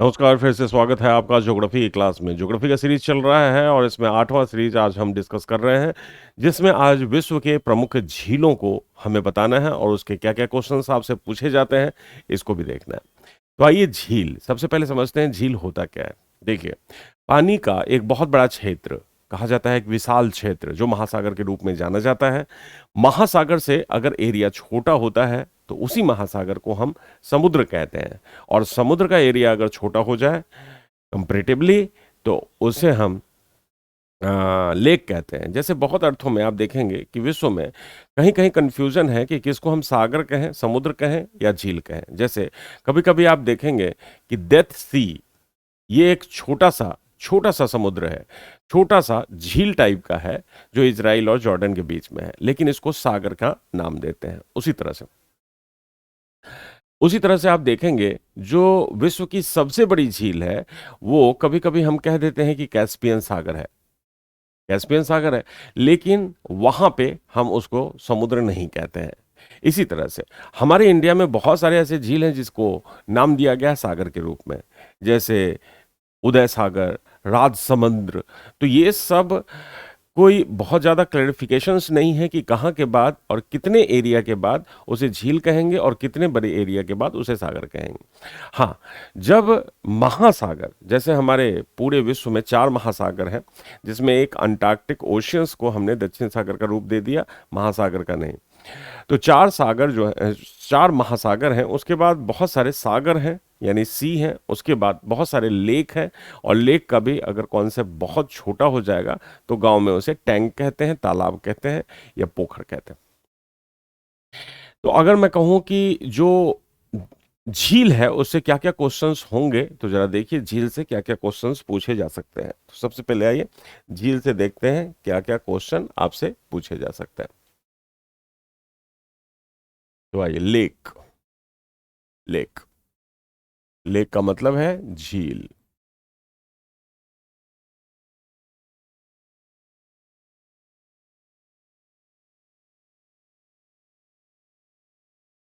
नमस्कार, फिर से स्वागत है आपका ज्योग्राफी की क्लास में। ज्योग्राफी का सीरीज चल रहा है और इसमें 8वां सीरीज आज हम डिस्कस कर रहे हैं, जिसमें आज विश्व के प्रमुख झीलों को हमें बताना है और उसके क्या-क्या क्वेश्चंस आपसे पूछे जाते हैं, इसको भी देखना है। तो आइए झील, सबसे पहले समझते हैं झील होता क्या है। देखिए, पानी का एक बहुत बड़ा क्षेत्र, कहा जाता है एक विशाल क्षेत्र, जो महासागर के रूप में जाना जाता है। महासागर से अगर एरिया छोटा होता है, तो उसी महासागर को हम समुद्र कहते हैं। और समुद्र का एरिया अगर छोटा हो जाए कंपैरेटिवली, तो उसे हम लेक कहते हैं। जैसे बहुत अर्थों में आप देखेंगे कि विश्व में कहीं-कहीं कन्फ्यूजन है कि किसको हम सागर कहें, समुद्र कहें या झील कहें। जैसे कभी-कभी आप देखेंगे कि डेथ सी, ये एक छोटा-सा समुद्र है, छोटा-सा झील टाइप का है, जो इज़राइल और जॉर्डन के बीच में है, लेकिन इसको सागर का नाम देते हैं। उसी तरह से आप देखेंगे जो विश्व की सबसे बड़ी झील है, वो कभी-कभी हम कह देते हैं कि कैस्पियन सागर है, लेकिन वहाँ पे हम उसको समुद्र नहीं कहते हैं। इसी तरह से हमारे इंडिया में बहुत सारे ऐसे झील हैं जिसको नाम दिया गया है सागर के रूप में, जैसे उदय सागर, राजसमंद्र। तो ये सब कोई बहुत ज़्यादा क्लैरिफिकेशंस नहीं है कि कहाँ के बाद और कितने एरिया के बाद उसे झील कहेंगे और कितने बड़े एरिया के बाद उसे सागर कहेंगे। हाँ, जब महासागर, जैसे हमारे पूरे विश्व में 4 महासागर हैं, जिसमें एक अंटार्कटिक ओशियंस को हमने दक्षिण सागर का रूप दे दिया, महासागर का नहीं। तो 4 सागर जो है, 4 महासागर हैं, उसके बाद बहुत सारे सागर हैं, यानी सी हैं, उसके बाद बहुत सारे लेक हैं, और लेक का भी अगर कॉन्सेप्ट बहुत छोटा हो जाएगा, तो गाँव में उसे टैंक कहते हैं, तालाब कहते हैं या पोखर कहते हैं। तो अगर मैं कहूँ कि जो झील है, उससे क्या-क्या क्वेश्चंस होंगे, तो ज़रा देखिए झील से क्या-क्या क्वेश्चंस पूछे जा सकते हैं। तो सबसे पहले आइए, झील से देखते हैं क्या-क्या क्वेश्चन आपसे पूछे जा सकते हैं। तो आइए, लेक। लेक का मतलब है झील।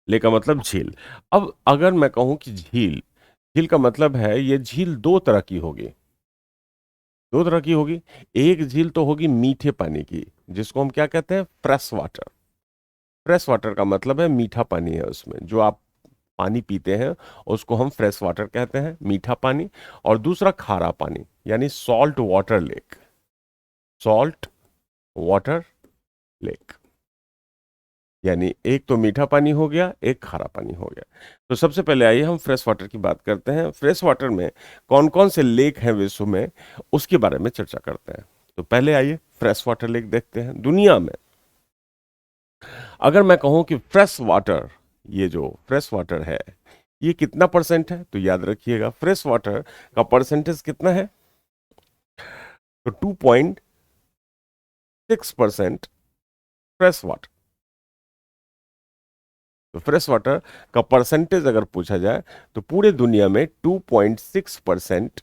लेक का मतलब झील। अब अगर मैं कहूँ कि झील का मतलब है, ये झील 2 तरह की होगी। 2 तरह की होगी। एक झील तो होगी मीठे पानी की, जिसको हम क्या कहते हैं? Fresh water. फ्रेश वाटर का मतलब है मीठा पानी है उसमें, जो आप पानी पीते हैं, उसको हम फ्रेश वाटर कहते हैं, मीठा पानी। और दूसरा खारा पानी, यानी salt water lake. Salt water lake, यानी एक तो मीठा पानी हो गया, एक खारा पानी हो गया। तो सबसे पहले आइए हम फ्रेश वाटर की बात करते हैं। फ्रेश वाटर में कौन-कौन से लेक हैं विश्व में, उसके बारे में चर्चा करते हैं। तो पहले आइए फ्रेश वाटर लेक देखते हैं। दुनिया में अगर मैं कहूँ कि फ्रेश वाटर, ये जो फ्रेश वाटर है, ये कितना परसेंट है, तो याद रखिएगा फ्रेश वाटर का परसेंटेज कितना है? तो 2.6% फ्रेश वाटर। तो फ्रेश वाटर का परसेंटेज अगर पूछा जाए, तो पूरे दुनिया में 2.6%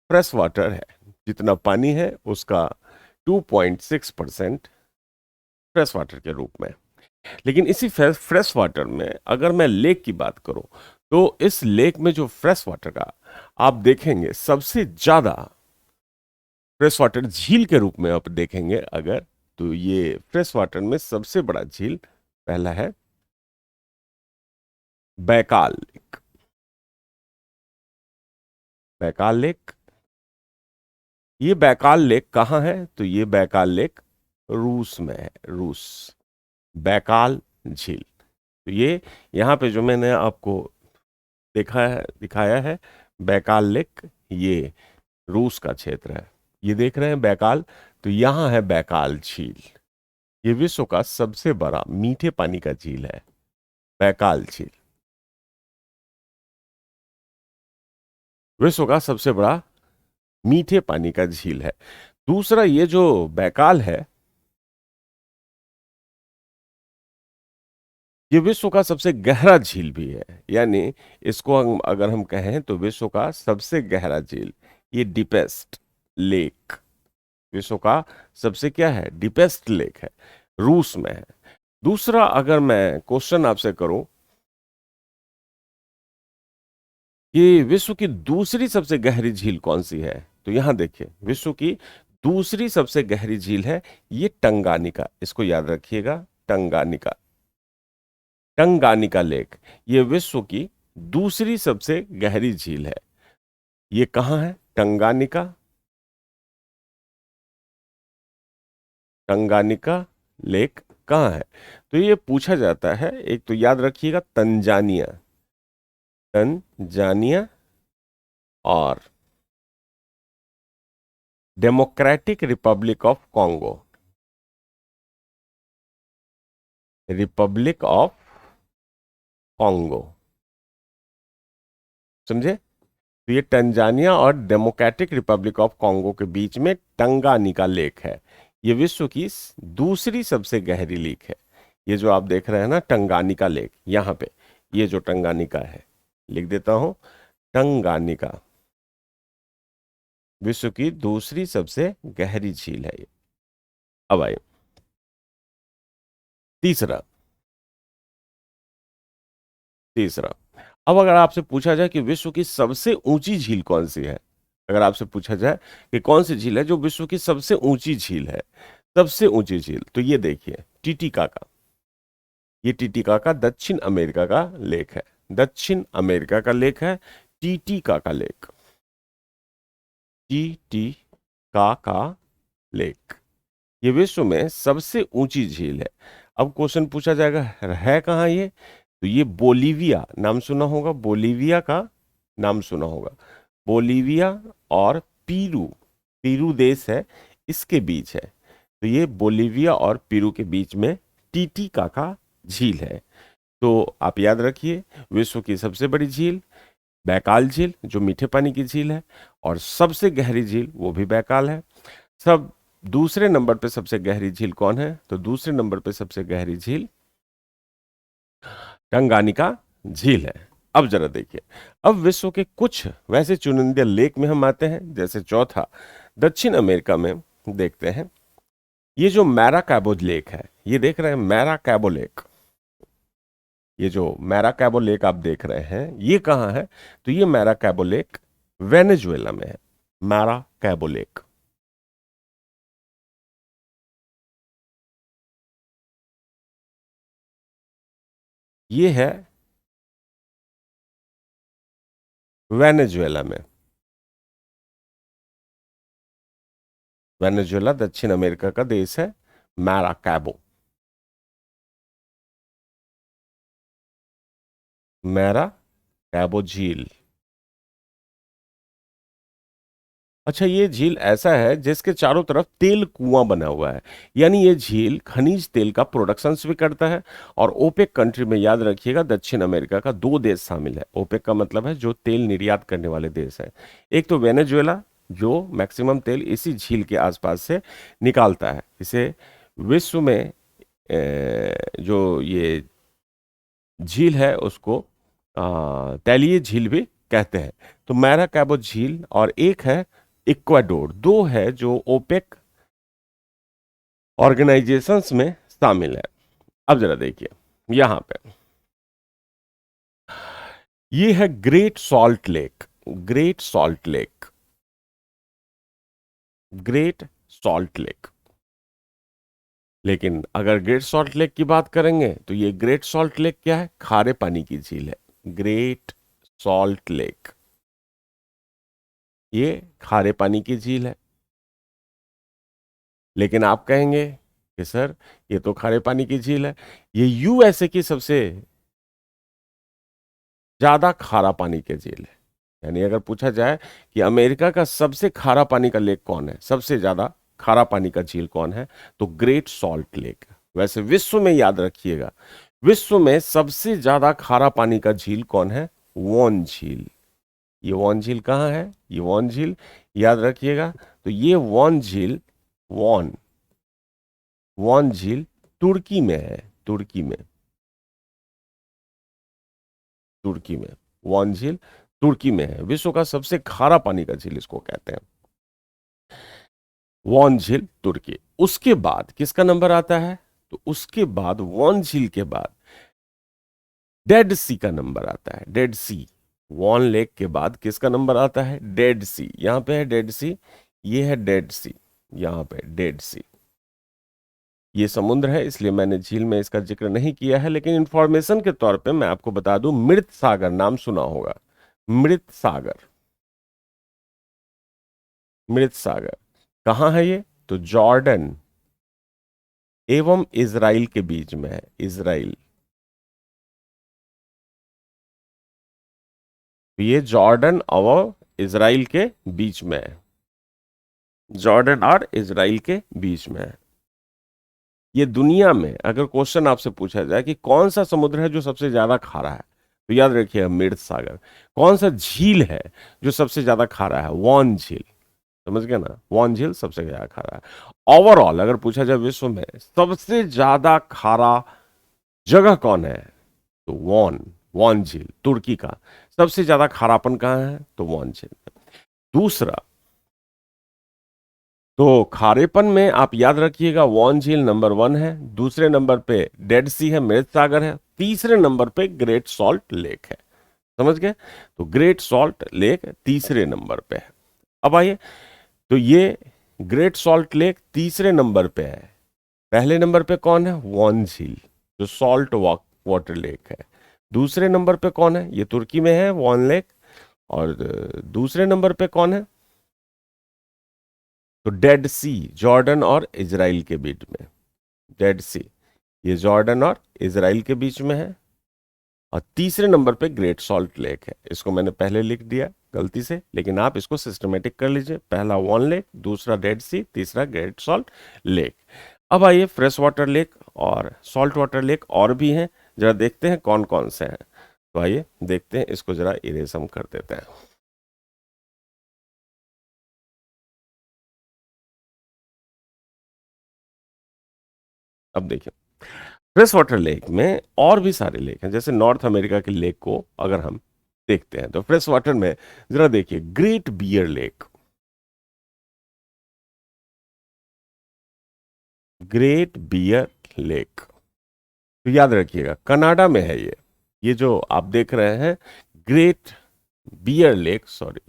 फ्रेश वाटर है। जितना पानी है उसका 2.6% फ्रेश वाटर के रूप में। लेकिन इसी फ्रेश वाटर में अगर मैं लेक की बात करूं, तो इस लेक में जो फ्रेश वाटर का आप देखेंगे, सबसे ज्यादा फ्रेश वाटर झील के रूप में आप देखेंगे अगर, तो ये फ्रेश वाटर में सबसे बड़ा झील पहला है बैकाल लेक। बैकाल लेक, ये बैकाल लेक कहाँ है? तो ये बैकाल लेक रूस में है, रूस। बैकाल झील। तो ये यहाँ पे जो मैंने आपको देखा है, दिखाया है, बैकाल लेक, ये रूस का क्षेत्र है। ये देख रहे हैं बैकाल, तो यहाँ है बैकाल झील। ये विश्व का सबसे बड़ा मीठे पानी का झील है, बैकाल झील। विश्व का सबसे बड़ा मीठे पानी का झील है। दूसरा, ये जो बैकाल है, ये विश्व का सबसे गहरा झील भी है। यानी इसको अगर हम कहें तो विश्व का सबसे गहरा झील, ये डीपेस्ट लेक, विश्व का सबसे क्या है? डीपेस्ट लेक है, रूस में है। दूसरा, अगर मैं क्वेश्चन आपसे करूं कि विश्व की दूसरी सबसे गहरी झील कौन सी है? तो यहां देखिए, विश्व की दूसरी सबसे गहरी झील है ये टंगानिका, इसको याद रखिएगा, टंगानिका। टंगानिका लेक ये विश्व की दूसरी सबसे गहरी झील है। ये कहाँ है? टंगानिका, टंगानिका लेक कहाँ है? तो ये पूछा जाता है, एक तो याद रखिएगा तंजानिया, तंजानिया और democratic Republic of Congo, Republic of Congo, समझे? तो ये टंजानिया और डेमोक्रेटिक रिपब्लिक ऑफ कॉन्गो के बीच में टंगानिका लेक है। ये विश्व की दूसरी सबसे गहरी लेक है। ये जो आप देख रहे हैं ना टंगानिका लेक, यहाँ पे ये जो टंगानिका है, लिख देता हूं, टंगानिका विश्व की दूसरी सबसे गहरी झील है ये। अब आइए तीसरा, तीसरा। अब अगर आपसे पूछा जाए कि विश्व की सबसे ऊंची झील कौन सी है, अगर आपसे पूछा जाए कि कौन सी झील है जो विश्व की सबसे ऊंची झील है, सबसे ऊंची झील, तो ये देखिए टीटीकाका। ये टीटीकाका दक्षिण अमेरिका का लेक है, दक्षिण अमेरिका का लेक है टीटीकाका लेक, टीटीकाका लेक। ये विश्व में सबसे ऊंची झील है। अब क्वेश्चन पूछा जाएगा है कहाँ ये? तो ये बोलीविया, नाम सुना होगा, बोलीविया का नाम सुना होगा। बोलीविया और पीरू, पीरू देश है, इसके बीच है। तो ये बोलीविया और पीरू के बीच में टीटीकाका झील है। तो आप याद रखिए, विश्व की सबसे बड़ी झील बैकाल झील जो मीठे पानी की झील है, और सबसे गहरी झील वो भी बैकाल है। सब दूसरे नंबर पे सबसे गहरी झील कौन है? तो दूसरे नंबर पे सबसे गहरी झील टंगानिका झील है। अब जरा देखिए, अब विश्व के कुछ वैसे चुनिंदा लेक में हम आते हैं। जैसे चौथा, दक्षिण अमेरिका में देखते हैं, ये जो मैराकैबो लेक है, ये देख रहे हैं मैराकैबो लेक, ये जो मैराकैबो लेक आप देख रहे हैं ये कहाँ है? तो ये मैराकैबो लेक वेनेजुएला में है, मैराकैबो लेक। ये है वेनेजुएला में, वेनेजुएला दक्षिण अमेरिका का देश है, मैराकैबो, मैराकैबो झील। अच्छा, ये झील ऐसा है जिसके चारों तरफ तेल कुआं बना हुआ है, यानी ये झील खनिज तेल का प्रोडक्शन भी करता है। और ओपेक कंट्री में याद रखिएगा दक्षिण अमेरिका का दो देश शामिल है। ओपेक का मतलब है जो तेल निर्यात करने वाले देश है। एक तो वेनेजुएला जो मैक्सिमम तेल इसी झील के आसपास से निकालता है। इसे विश्व में जो ये झील है उसको तैलीय झील भी कहते हैं। तो मैराकैबो झील और एक है इक्वाडोर, दो है जो ओपेक ऑर्गेनाइजेशंस में शामिल है। अब जरा देखिए यहां पे, ये है great salt lake, great salt lake, great salt lake. लेकिन अगर ग्रेट सॉल्ट लेक की बात करेंगे तो ये ग्रेट सॉल्ट लेक क्या है? खारे पानी की झील है, ग्रेट सॉल्ट लेक, ये खारे पानी की झील है। लेकिन आप कहेंगे कि सर ये तो खारे पानी की झील है, ये यूएसए की सबसे ज्यादा खारा पानी की झील है। यानी अगर पूछा जाए कि अमेरिका का सबसे खारा पानी का लेक कौन है, सबसे ज्यादा खारा पानी का झील कौन है, तो ग्रेट सॉल्ट लेक। वैसे विश्व में याद रखिएगा, विश्व में सबसे ज्यादा खारा पानी का झील कौन है? वॉन झील। ये वॉन झील कहाँ है? ये वॉन झील याद रखिएगा। तो ये वॉन झील, वॉन, वॉन झील तुर्की में है, तुर्की में, तुर्की में वॉन झील तुर्की में है। विश्व का सबसे खारा पानी का झील इसको कहते हैं, वॉन झील तुर्की। उसके बाद किसका नंबर आता है? तो उसके बाद वॉन झील के बाद डेड सी का नंबर आता है, डेड सी। वॉन लेक के बाद किसका नंबर आता है? डेड सी। यहां पे है डेड सी, ये है डेड सी, यहां पे डेड सी। ये समुद्र है, इसलिए मैंने झील में इसका जिक्र नहीं किया है, लेकिन इंफॉर्मेशन के तौर पे मैं आपको बता दूं, मृत सागर नाम सुना होगा। मृत सागर, मृत सागर कहाँ है ये? तो जॉर्डन एवं इजराइल के बीच में है। इजराइल, तो ये जॉर्डन और इजराइल के बीच में है। जॉर्डन और इजराइल के बीच में है। ये दुनिया में अगर क्वेश्चन आपसे पूछा जाए कि कौन सा समुद्र है जो सबसे ज्यादा खारा है, तो याद रखिएगा मृत सागर। कौन सा झील है जो सबसे ज्यादा खारा है? वॉन झील। समझ गए ना, वॉन झील सबसे ज्यादा खारा है। ओवरऑल अगर पूछा जाए विश्व में सबसे ज्यादा खारा जगह कौन है, तो वॉन, वॉन झील तुर्की का। सबसे ज्यादा खारापन कहाँ है? तो वॉन झील। दूसरा, तो खारेपन में आप याद रखिएगा वॉन झील नंबर 1 है, दूसरे नंबर पे डेड सी है, मृत सागर है, तीसरे नंबर पे ग्रेट सॉल्ट लेक है। समझ गए? तो ग्रेट सॉल्ट लेक तीसरे नंबर पे है। अब आइए, तो ये ग्रेट सॉल्ट लेक तीसरे नंबर पे है। पहले नंबर पे कौन है? वॉन झील, जो सॉल्ट वाटर लेक है। दूसरे नंबर पे कौन है? ये तुर्की में है वॉन लेक। और दूसरे नंबर पे कौन है? तो डेड सी, जॉर्डन और इजराइल के बीच में। डेड सी, ये जॉर्डन और इजराइल के बीच में है। और तीसरे नंबर पे ग्रेट सॉल्ट लेक है। इसको मैंने पहले लिख दिया गलती से, लेकिन आप इसको सिस्टमेटिक कर लीजिए। पहला वॉन लेक, दूसरा डेड सी, तीसरा ग्रेट सॉल्ट लेक। अब आइए, फ्रेश वाटर लेक और सॉल्ट वाटर लेक और भी हैं, जरा देखते हैं कौन कौन से हैं। तो आइए देखते हैं, इसको जरा इरेज हम कर देते हैं। अब देखिए, फ्रेश वाटर लेक में और भी सारे लेक हैं। जैसे नॉर्थ अमेरिका के लेक को अगर हम देखते हैं, तो फ्रेश वाटर में जरा देखिए, Great Bear Lake. Great Bear Lake, तो याद रखिएगा कनाडा में है ये जो आप देख रहे हैं ग्रेट बियर लेक, सॉरी,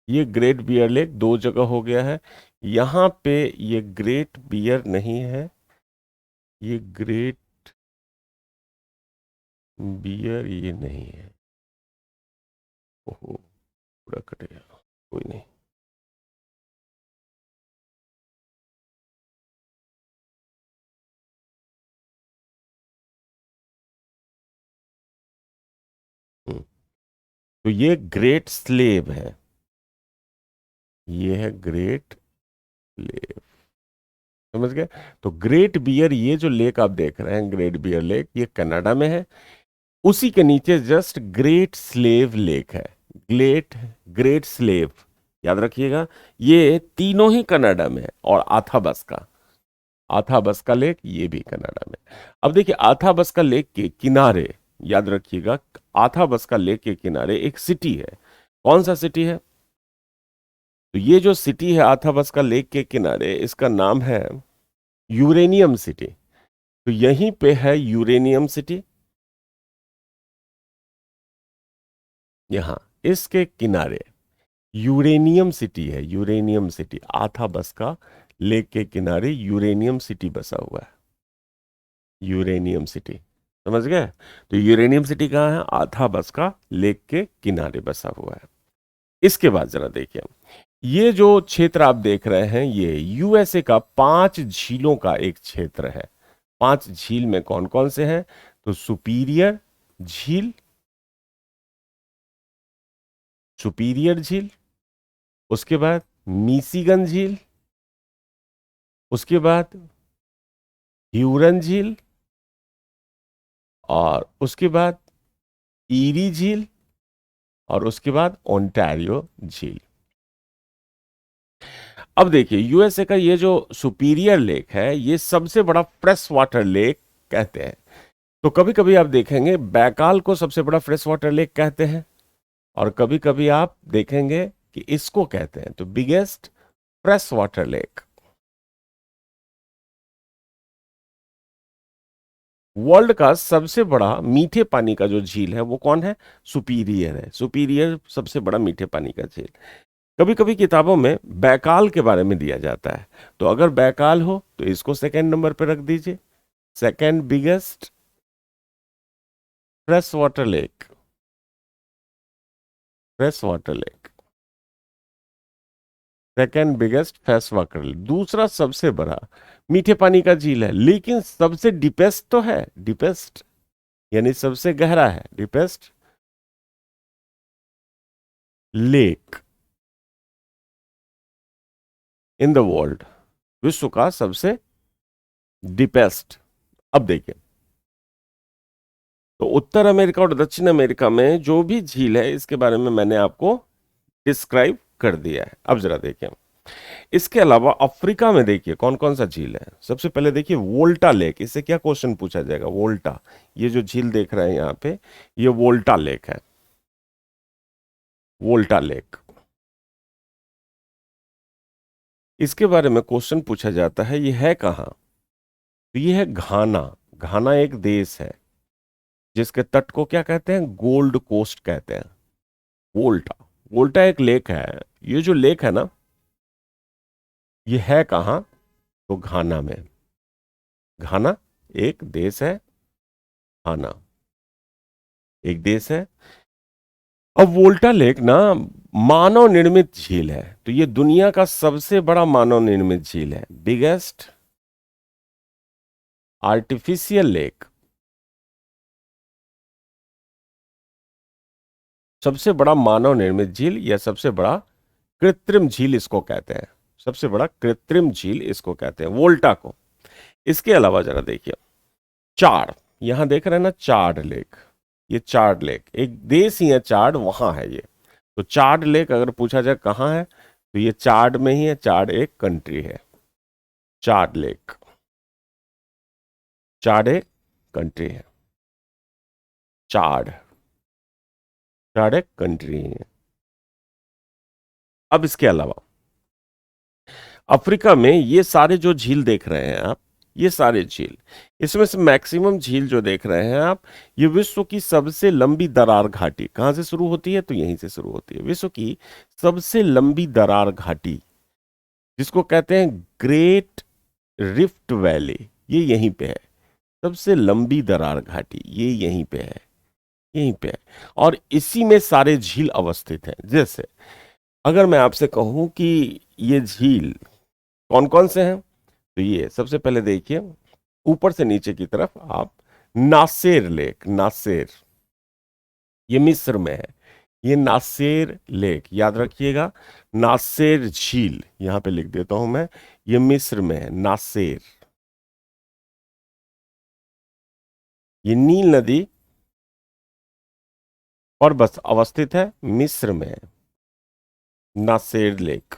ये ग्रेट बियर लेक दो जगह हो गया है। यहां पे ये ग्रेट बियर नहीं है, ये ग्रेट बियर ये नहीं है। ओहो, पूरा कट गया, कोई नहीं। हम्म, तो ये ग्रेट स्लेव है, ये है ग्रेट स्लेव। समझ गए? तो ग्रेट बियर, ये जो लेक आप देख रहे हैं ग्रेट बियर लेक, ये कनाडा में है। उसी के नीचे जस्ट ग्रेट स्लेव लेक है। ग्रेट, ग्रेट स्लेव, याद रखिएगा। ये तीनों ही कनाडा में है। और आथाबस्का, आथाबस्का लेक ये भी कनाडा में। अब देखिए, आथाबस्का लेक के किनारे, याद रखिएगा, आथाबस्का लेक के किनारे एक सिटी है। कौन सा सिटी है? तो ये जो सिटी है आथाबस्का लेक के किनारे, इसका नाम है यूरेनियम सिटी। तो यहीं पे है यूरेनियम सिटी, यहां इसके किनारे यूरेनियम सिटी है। यूरेनियम सिटी, आथाबस्का लेक के किनारे यूरेनियम सिटी बसा हुआ है। यूरेनियम सिटी, समझ गए? तो यूरेनियम सिटी कहाँ है? आथाबस्का लेक के किनारे बसा हुआ है। इसके बाद जरा देखिए, ये जो क्षेत्र आप देख रहे हैं, ये यूएसए का 5 झीलों का एक क्षेत्र है। 5 झील में कौन कौन से हैं? तो सुपीरियर झील, सुपीरियर झील, उसके बाद मिशिगन झील, उसके बाद ह्यूरन झील, और उसके बाद ईरी झील, और उसके बाद ओंटारियो झील। अब देखिए, यूएसए का ये जो सुपीरियर लेक है, ये सबसे बड़ा फ्रेश वाटर लेक कहते हैं। तो कभी कभी आप देखेंगे बैकाल को सबसे बड़ा फ्रेश वाटर लेक कहते हैं, और कभी कभी आप देखेंगे कि इसको कहते हैं तो biggest fresh water lake. World का सबसे बड़ा मीठे पानी का जो झील है वो कौन है? सुपीरियर है। सुपीरियर सबसे बड़ा मीठे पानी का झील। कभी कभी किताबों में बैकाल के बारे में दिया जाता है, तो अगर बैकाल हो तो इसको सेकंड नंबर पर रख दीजिए। Second biggest fresh water lake, fresh water lake, second biggest fresh water lake, दूसरा सबसे बड़ा मीठे पानी का झील है, लेकिन सबसे डीपेस्ट तो है, डीपेस्ट यानी सबसे गहरा है, deepest lake in the world, विश्व का सबसे डीपेस्ट। अब देखिए, तो उत्तर अमेरिका और दक्षिण अमेरिका में जो भी झील है इसके बारे में मैंने आपको डिस्क्राइब कर दिया है। अब जरा देखिए, इसके अलावा अफ्रीका में देखिए कौन कौन सा झील है। सबसे पहले देखिए वोल्टा लेक, इससे क्या क्वेश्चन पूछा जाएगा? वोल्टा, ये जो झील देख रहे हैं यहाँ पे, ये वोल्टा लेक है, वोल्टा लेक। इसके बारे में क्वेश्चन पूछा जाता है, ये है कहाँ? तो ये है घाना। घाना एक देश है जिसके तट को क्या कहते हैं? गोल्ड कोस्ट कहते हैं। वोल्टा, वोल्टा एक लेक है। ये जो लेक है ना, ये है कहाँ? तो घाना में। घाना एक देश है, घाना एक देश है। अब वोल्टा लेक ना मानव निर्मित झील है, तो ये दुनिया का सबसे बड़ा मानव निर्मित झील है, बिगेस्ट आर्टिफिशियल लेक। सबसे बड़ा मानव निर्मित झील या सबसे बड़ा कृत्रिम झील इसको कहते हैं, सबसे बड़ा कृत्रिम झील इसको कहते हैं, वोल्टा को। इसके अलावा जरा देखिए चाड, यहां देख रहे हैं ना चाड लेक, ये चाड लेक एक देश ही है, चाड वहां है ये। तो चाड लेक अगर पूछा जाए कहाँ है, तो ये चाड में ही है, चाड एक कंट्री है, चाड लेक, चाड एक कंट्री है, चाड, चाड एक कंट्री है। अब इसके अलावा अफ्रीका में ये सारे जो झील देख रहे हैं आप, ये सारे झील, इसमें से मैक्सिमम झील जो देख रहे हैं आप, ये विश्व की सबसे लंबी दरार घाटी कहां से शुरू होती है? तो यहीं से शुरू होती है। विश्व की सबसे लंबी दरार घाटी जिसको कहते हैं ग्रेट रिफ्ट वैली, ये यहीं पे है। सबसे लंबी दरार घाटी ये यहीं पे है, यहीं पे है। और इसी में सारे झील अवस्थित हैं। जैसे अगर मैं आपसे कहूं कि ये झील कौन कौन से हैं, तो ये सबसे पहले देखिए ऊपर से नीचे की तरफ आप, नासेर लेक, नासेर ये मिस्र में है, ये नासेर लेक याद रखिएगा। नासेर झील यहां पे लिख देता हूं मैं, ये मिस्र में है, नासेर। ये नील नदी और बस अवस्थित है मिस्र में है, नासेर लेक।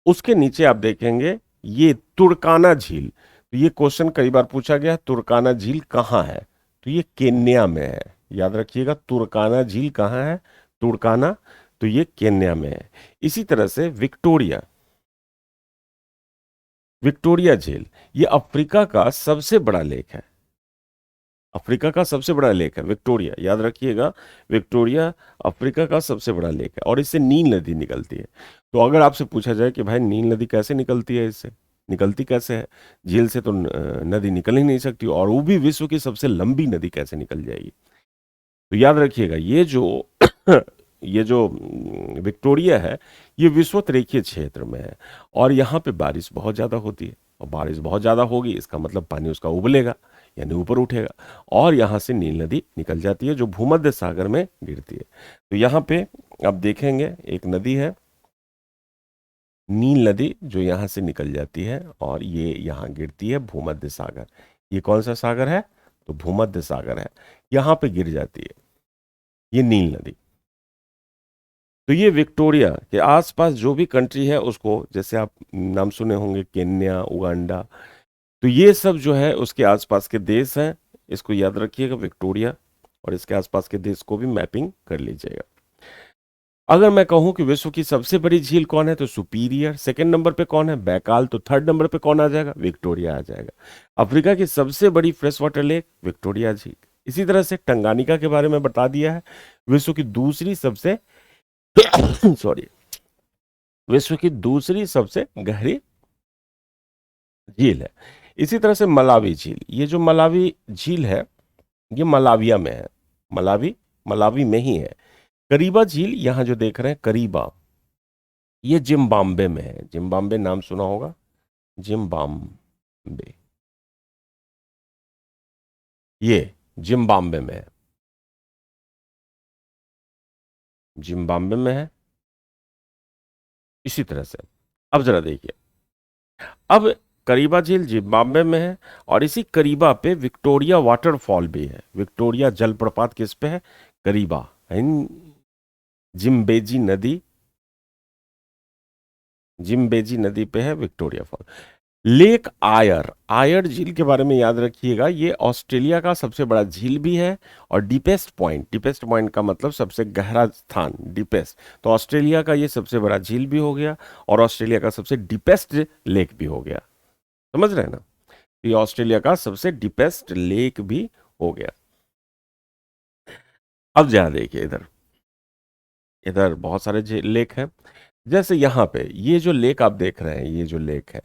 उसके नीचे आप देखेंगे ये तुर्काना झील। तो ये क्वेश्चन कई बार पूछा गया, तुर्काना झील कहाँ है? तो ये केन्या में है, याद रखिएगा तुर्काना झील कहाँ है? तुर्काना, तो ये केन्या में है। इसी तरह से विक्टोरिया, विक्टोरिया झील ये अफ्रीका का सबसे बड़ा लेक है, अफ्रीका का सबसे बड़ा लेक है विक्टोरिया, याद रखिएगा विक्टोरिया अफ्रीका का सबसे बड़ा लेक है और इससे नील नदी निकलती है। तो अगर आपसे पूछा जाए कि भाई नील नदी कैसे निकलती है, इससे निकलती कैसे है? झील से तो नदी निकल ही नहीं सकती, और वो भी विश्व की सबसे लंबी नदी कैसे निकल जाएगी? तो याद रखिएगा ये जो ये जो विक्टोरिया है, ये विषुवत रेखीय क्षेत्र में है और यहाँ पे बारिश बहुत ज़्यादा होती है, और बारिश बहुत ज़्यादा होगी इसका मतलब पानी उसका उबलेगा यानी ऊपर उठेगा, और यहाँ से नील नदी निकल जाती है जो भूमध्य सागर में गिरती है। तो यहाँ पे आप देखेंगे एक नदी है नील नदी जो यहाँ से निकल जाती है और ये यहाँ गिरती है भूमध्य सागर। ये कौन सा सागर है? तो भूमध्य सागर है, यहाँ पे गिर जाती है ये नील नदी। तो ये विक्टोरिया के आसपास जो भी कंट्री है उसको, जैसे आप नाम सुने होंगे केन्या, उगांडा, तो ये सब जो है उसके आसपास के देश हैं, इसको याद रखिएगा विक्टोरिया, और इसके आसपास के देश को भी मैपिंग कर लीजिएगा। अगर मैं कहूं कि विश्व की सबसे बड़ी झील कौन है तो सुपीरियर, सेकंड नंबर पे कौन है बैकाल, तो थर्ड नंबर पे कौन आ जाएगा विक्टोरिया आ जाएगा। अफ्रीका की सबसे बड़ी फ्रेश वाटर लेक विक्टोरिया झील। इसी तरह से टंगानिका के बारे में बता दिया है, विश्व की दूसरी सबसे सॉरी, विश्व की दूसरी सबसे गहरी झील है। इसी तरह से मलावी झील, ये जो मलावी झील है ये मलाविया में है, मलावी मलावी में ही है। करीबा झील यहां जो देख रहे हैं करीबा, ये जिम्बाब्वे में है, जिम्बाब्वे नाम सुना होगा, जिम्बाब्वे, ये जिम्बाब्वे में है, जिम्बाब्वे में है। इसी तरह से अब जरा देखिए, अब करीबा झील जिम्बाब्वे में है और इसी करीबा पे विक्टोरिया वाटरफॉल भी है। विक्टोरिया जलप्रपात किस पे है, करीबा, जिम्बेजी नदी, जिम्बेजी नदी पे है विक्टोरिया फॉल। लेक आयर, आयर झील के बारे में याद रखिएगा, ये ऑस्ट्रेलिया का सबसे बड़ा झील भी है और डीपेस्ट पॉइंट, डीपेस्ट पॉइंट का मतलब सबसे गहरा स्थान, डीपेस्ट, तो ऑस्ट्रेलिया का ये सबसे बड़ा झील भी हो गया और ऑस्ट्रेलिया का सबसे डीपेस्ट लेक भी हो गया। समझ रहे हैं ना, ये ऑस्ट्रेलिया का सबसे डीपेस्ट लेक भी हो गया। अब जरा देखिए इधर, इधर बहुत सारे लेक हैं। जैसे यहाँ पे ये जो लेक आप देख रहे हैं, ये जो लेक है,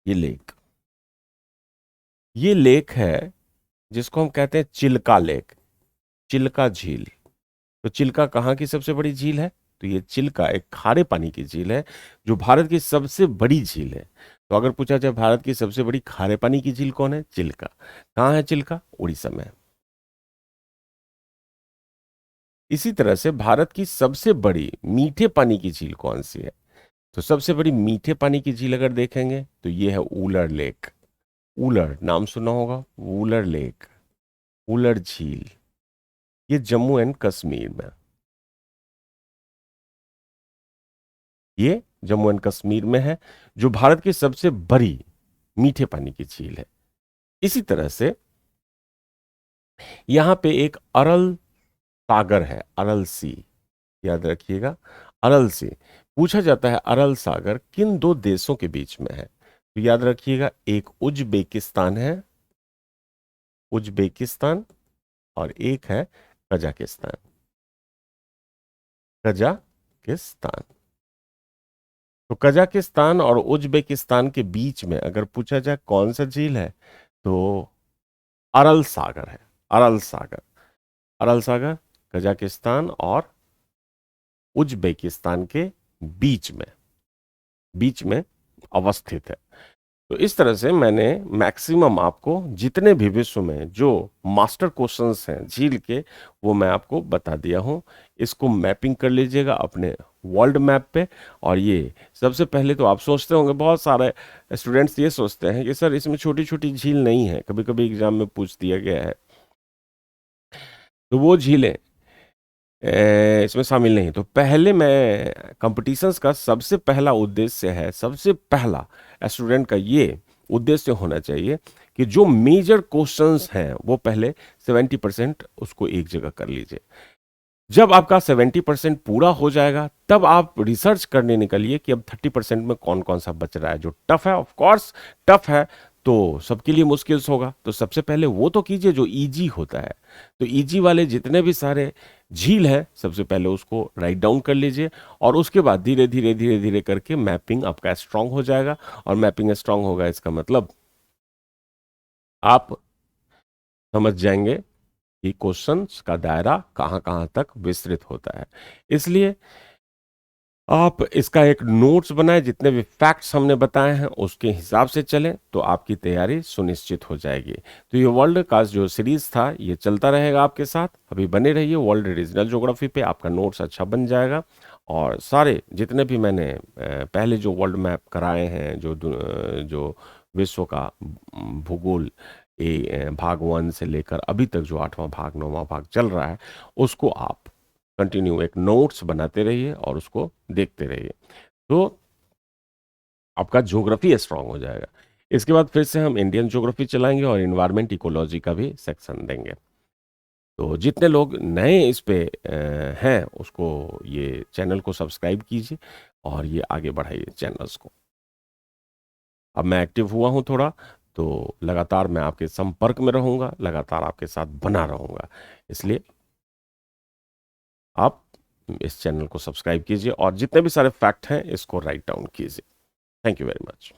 ये लेक, ये लेक है जिसको हम कहते हैं चिल्का लेक, चिल्का झील। तो चिल्का कहाँ की सबसे बड़ी झील है, तो ये चिल्का एक खारे पानी की झील है जो भारत की सबसे बड़ी झील है। तो अगर पूछा जाए भारत की सबसे बड़ी खारे पानी की झील कौन है, चिल्का। कहाँ है चिल्का, उड़ीसा में है। इसी तरह से भारत की सबसे बड़ी मीठे पानी की झील कौन सी है, तो सबसे बड़ी मीठे पानी की झील अगर देखेंगे तो ये है ऊलर लेक। ऊलर नाम सुना होगा, ऊलर लेक, ऊलर झील, ये जम्मू एंड कश्मीर में, ये जम्मू एंड कश्मीर में है, जो भारत की सबसे बड़ी मीठे पानी की झील है। इसी तरह से यहां पे एक अरल सागर है, अरल सी, याद रखिएगा, अरल सी। पूछा जाता है अरल सागर किन दो देशों के बीच में है, तो याद रखिएगा एक उज्बेकिस्तान है, उज्बेकिस्तान, और एक है कजाकिस्तान, कजाकिस्तान। तो कजाकिस्तान और उज्बेकिस्तान के बीच में अगर पूछा जाए कौन सा झील है, तो अरल सागर है, अरल सागर, अरल सागर कजाकिस्तान और उज्बेकिस्तान के बीच में, बीच में अवस्थित है। तो इस तरह से मैंने मैक्सिमम आपको जितने भी विश्व में जो मास्टर क्वेश्चंस हैं झील के, वो मैं आपको बता दिया हूं। इसको मैपिंग कर लीजिएगा अपने वर्ल्ड मैप पे। और ये सबसे पहले तो आप सोचते होंगे, बहुत सारे स्टूडेंट्स ये सोचते हैं कि सर इसमें छोटी छोटी झील नहीं है, कभी कभी एग्जाम में पूछ दिया गया है, तो वो झीलें इसमें शामिल नहीं। तो पहले मैं कंपटीशंस का सबसे पहला उद्देश्य है, सबसे पहला स्टूडेंट का ये उद्देश्य होना चाहिए कि जो मेजर क्वेश्चंस हैं वो पहले 70% उसको एक जगह कर लीजिए। जब आपका 70% पूरा हो जाएगा तब आप रिसर्च करने निकलिए कि अब 30% में कौन कौन सा बच रहा है जो टफ है। ऑफ कोर्स टफ है तो सबके लिए मुश्किल होगा, तो सबसे पहले वो तो कीजिए जो इजी होता है। तो इजी वाले जितने भी सारे झील है सबसे पहले उसको राइट डाउन कर लीजिए और उसके बाद धीरे धीरे धीरे धीरे करके मैपिंग आपका स्ट्रांग हो जाएगा। और मैपिंग स्ट्रांग होगा इसका मतलब आप समझ जाएंगे कि क्वेश्चंस का दायरा कहां कहां तक विस्तृत होता है। इसलिए आप इसका एक नोट्स बनाएं, जितने भी फैक्ट्स हमने बताए हैं उसके हिसाब से चलें तो आपकी तैयारी सुनिश्चित हो जाएगी। तो ये वर्ल्ड का जो सीरीज था ये चलता रहेगा आपके साथ, अभी बने रहिए वर्ल्ड रीजनल ज्योग्राफी पे, आपका नोट्स अच्छा बन जाएगा। और सारे जितने भी मैंने पहले जो वर्ल्ड मैप कराए हैं, जो विश्व का भूगोल भाग 1 से लेकर अभी तक जो 8वां भाग 9वां भाग चल रहा है, उसको आप कंटिन्यू एक नोट्स बनाते रहिए और उसको देखते रहिए, तो आपका ज्योग्राफी स्ट्रांग हो जाएगा। इसके बाद फिर से हम इंडियन ज्योग्राफी चलाएंगे और इन्वायरमेंट इकोलॉजी का भी सेक्शन देंगे। तो जितने लोग नए इस पे हैं उसको ये चैनल को सब्सक्राइब कीजिए और ये आगे बढ़ाइए चैनल्स को। अब मैं एक्टिव हुआ हूँ थोड़ा, तो लगातार मैं आपके संपर्क में रहूँगा, लगातार आपके साथ बना रहूँगा। इसलिए आप इस चैनल को सब्सक्राइब कीजिए और जितने भी सारे फैक्ट हैं इसको राइट डाउन कीजिए। Thank you very much.